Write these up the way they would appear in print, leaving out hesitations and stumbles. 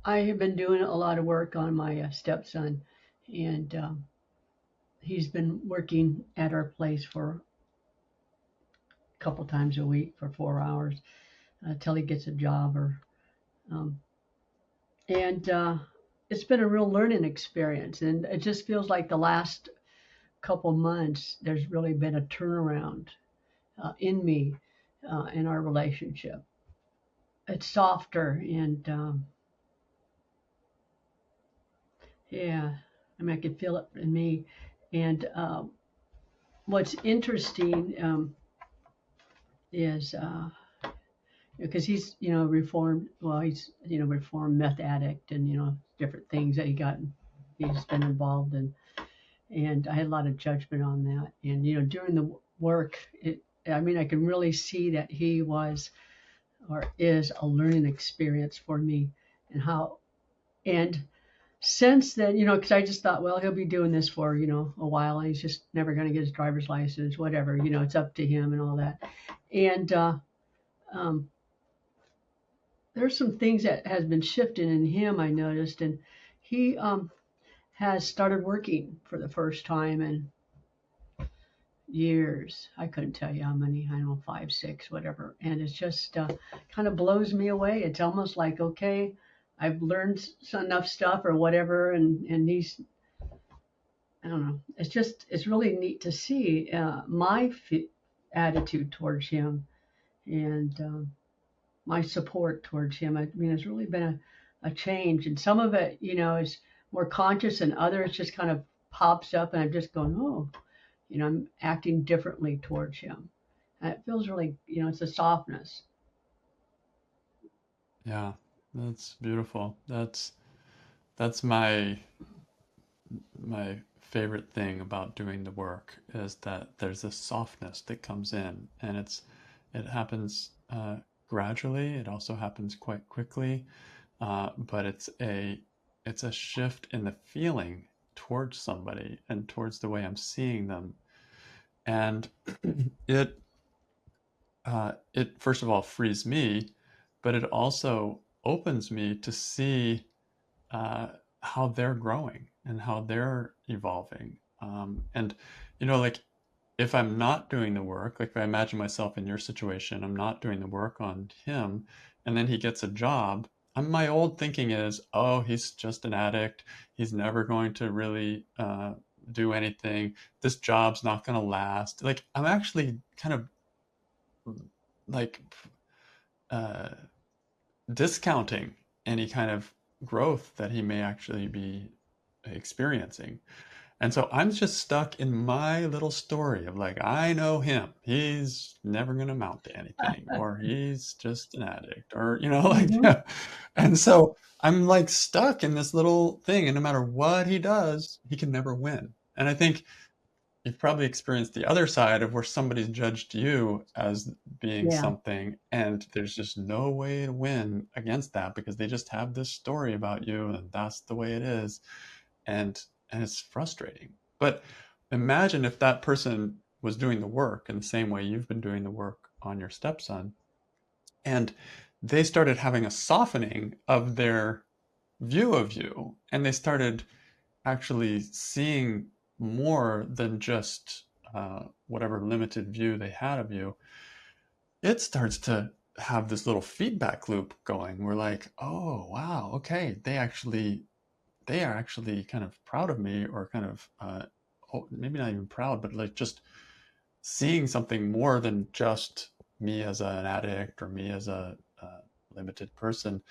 I have been doing a lot of work on my stepson, and he's been working at our place for a couple times a week for 4 hours until he gets a job or um, and it's been a real learning experience, and it just feels like the last couple months there's really been a turnaround in me in our relationship. It's softer and yeah, I mean I can feel it in me. And what's interesting is because he's reformed, well he's reformed meth addict and different things that he's been involved in, and I had a lot of judgment on that. And during the work, I mean, I can really see that he was or is a learning experience for me, and how. And since then, because I just thought, well, he'll be doing this for a while, and he's just never going to get his driver's license, whatever. It's up to him and all that. And um, there's some things that has been shifting in him, I noticed, and he has started working for the first time in years. I couldn't tell you how many. I don't know, 5, 6, whatever. And it's just kind of blows me away. It's almost like, okay, I've learned enough stuff or whatever, and he's, I don't know. It's really neat to see my attitude towards him, and my support towards him. I mean, it's really been a change, and some of it, is more conscious, and others just kind of pops up, and I'm just going, oh, I'm acting differently towards him. And it feels really, it's a softness. Yeah, that's beautiful. That's my favorite thing about doing the work is that there's a softness that comes in, and it happens gradually. It also happens quite quickly, but it's a shift in the feeling towards somebody and towards the way I'm seeing them, and it it first of all frees me, but it also opens me to see uh, how they're growing and how they're evolving. And, like if I'm not doing the work, like if I imagine myself in your situation, I'm not doing the work on him, and then he gets a job. My old thinking is, oh, he's just an addict. He's never going to really do anything. This job's not going to last. Like, I'm actually kind of like uh, discounting any kind of growth that he may actually be experiencing. And so I'm just stuck in my little story of like, I know him. He's never going to amount to anything, or he's just an addict, or, like Hmm. that. And so I'm like stuck in this little thing. And no matter what he does, he can never win. And I think you've probably experienced the other side of where somebody's judged you as being Yeah. something, and there's just no way to win against that because they just have this story about you, and that's the way it is, and it's frustrating. But imagine if that person was doing the work in the same way you've been doing the work on your stepson, and they started having a softening of their view of you, and they started actually seeing more than just whatever limited view they had of you. It starts to have this little feedback loop going. We're like, oh wow, okay, they are actually kind of proud of me, or kind of maybe not even proud, but like just seeing something more than just me as an addict or me as a limited person.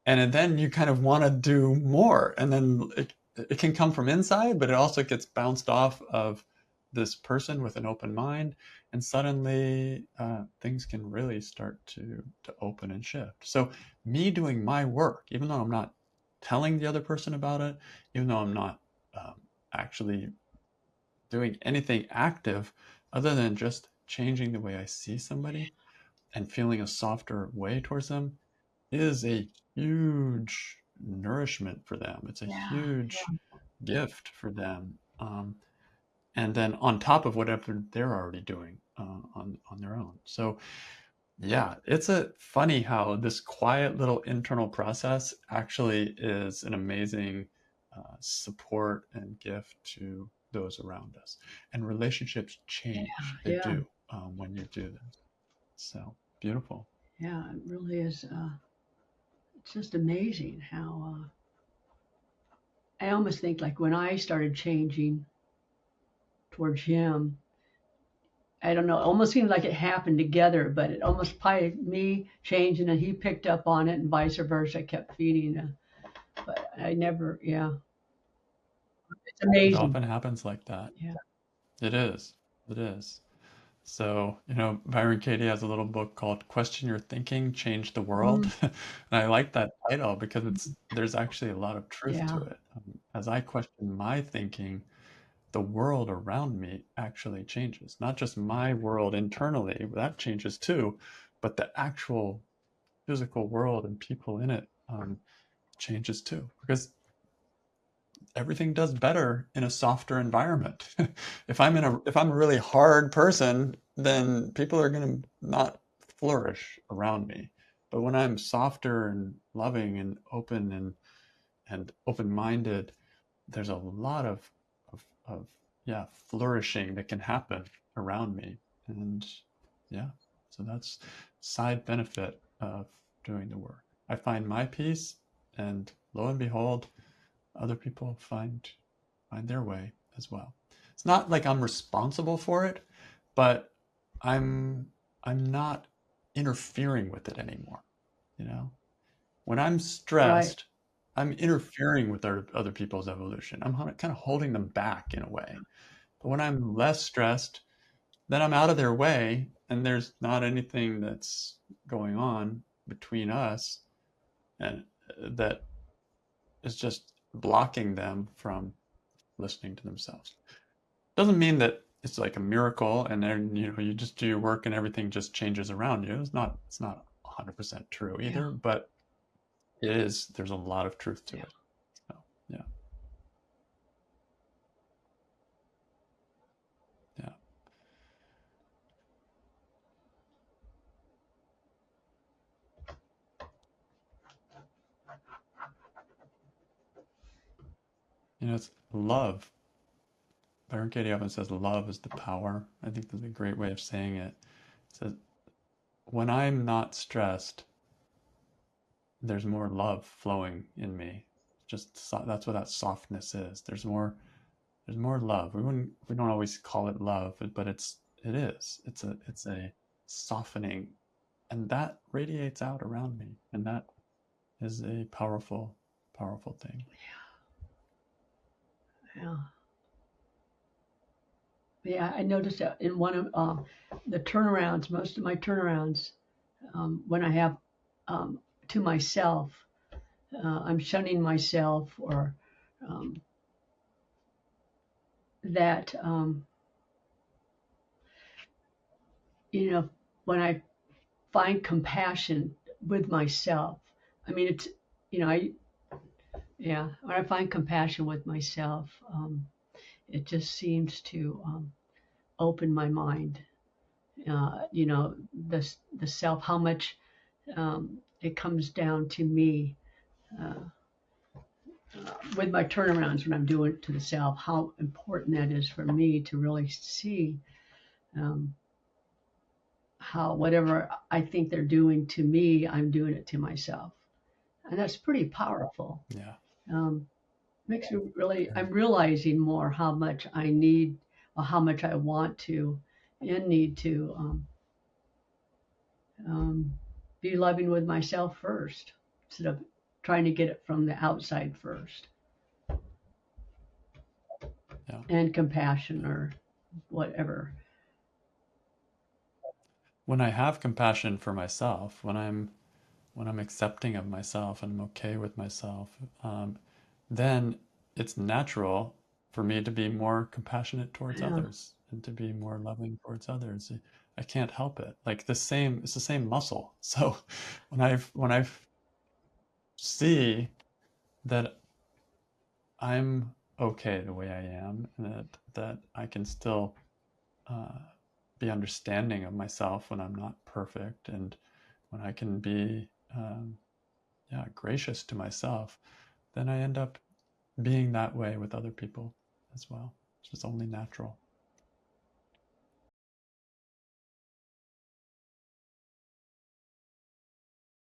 And then you kind of want to do more, and then it can come from inside, but it also gets bounced off of this person with an open mind, and suddenly things can really start to open and shift. So me doing my work, even though I'm not telling the other person about it, even though I'm not um, actually doing anything active other than just changing the way I see somebody and feeling a softer way towards them, is a huge nourishment for them. It's a Yeah. huge gift for them. And then on top of whatever they're already doing on their own. So Yeah, it's a funny how this quiet little internal process actually is an amazing support and gift to those around us. And relationships change. They Yeah, do when you do this. So beautiful. yeah, it really is. It's just amazing how I almost think like when I started changing towards him, I don't know, it almost seemed like it happened together, but it almost probably me changing and he picked up on it and vice versa. I kept feeding, but I never, yeah, it's It amazing. often happens like that. Yeah. It is. It is. So, Byron Katie has a little book called Question Your Thinking, Change the World. Mm, And I like that title because there's actually a lot of truth to yeah. it. As I question my thinking, the world around me actually changes. Not just my world internally, that changes too, but the actual physical world and people in it changes too. Because everything does better in a softer environment. If I'm a really hard person, then people are going to not flourish around me. But when I'm softer and loving and open and open-minded, there's a lot of yeah, flourishing that can happen around me. And yeah, so that's side benefit of doing the work. I find my peace, and lo and behold, other people find their way as well. It's not like I'm responsible for it, but I'm I'm not interfering with it anymore, you know? When I'm Right. stressed, I'm interfering with other people's evolution. I'm kind of holding them back in a way. But when I'm less stressed, then I'm out of their way and there's not anything that's going on between us and that is just blocking them from listening to themselves. Doesn't mean that it's like a miracle and then you just do your work and everything just changes around you. It's not 100% true Yeah. either, but there's a lot of truth to Yeah. it. So, yeah. Yeah. It's love. Byron Katie often says love is the power. I think that's a great way of saying it. It says when I'm not stressed, there's more love flowing in me. That's what that softness is. There's more love. We don't always call it love, but it is. It's a softening, and that radiates out around me, and that is a powerful thing. Yeah. Yeah. I noticed that in one of the turnarounds, most of my turnarounds, when I have um, to myself, I'm shunning myself or um, that, you know, when I find compassion with myself, I mean, yeah, when I find compassion with myself, it just seems to open my mind. The self, how much it comes down to me uh, with my turnarounds when I'm doing it to the self, how important that is for me to really see um, how whatever I think they're doing to me, I'm doing it to myself. And that's pretty powerful. Yeah. Um, Makes me really, I'm realizing more how much I need or how much I want to and need to um, be loving with myself first instead of trying to get it from the outside first, Yeah. and compassion or whatever. When I have compassion for myself, when I'm accepting of myself and I'm okay with myself, then it's natural for me to be more compassionate towards Yeah, others and to be more loving towards others. I can't help it. Like it's the same muscle. So when I see that I'm okay the way I am, and that I can still uh, be understanding of myself when I'm not perfect, and when I can be gracious to myself, then I end up being that way with other people as well. It's just only natural.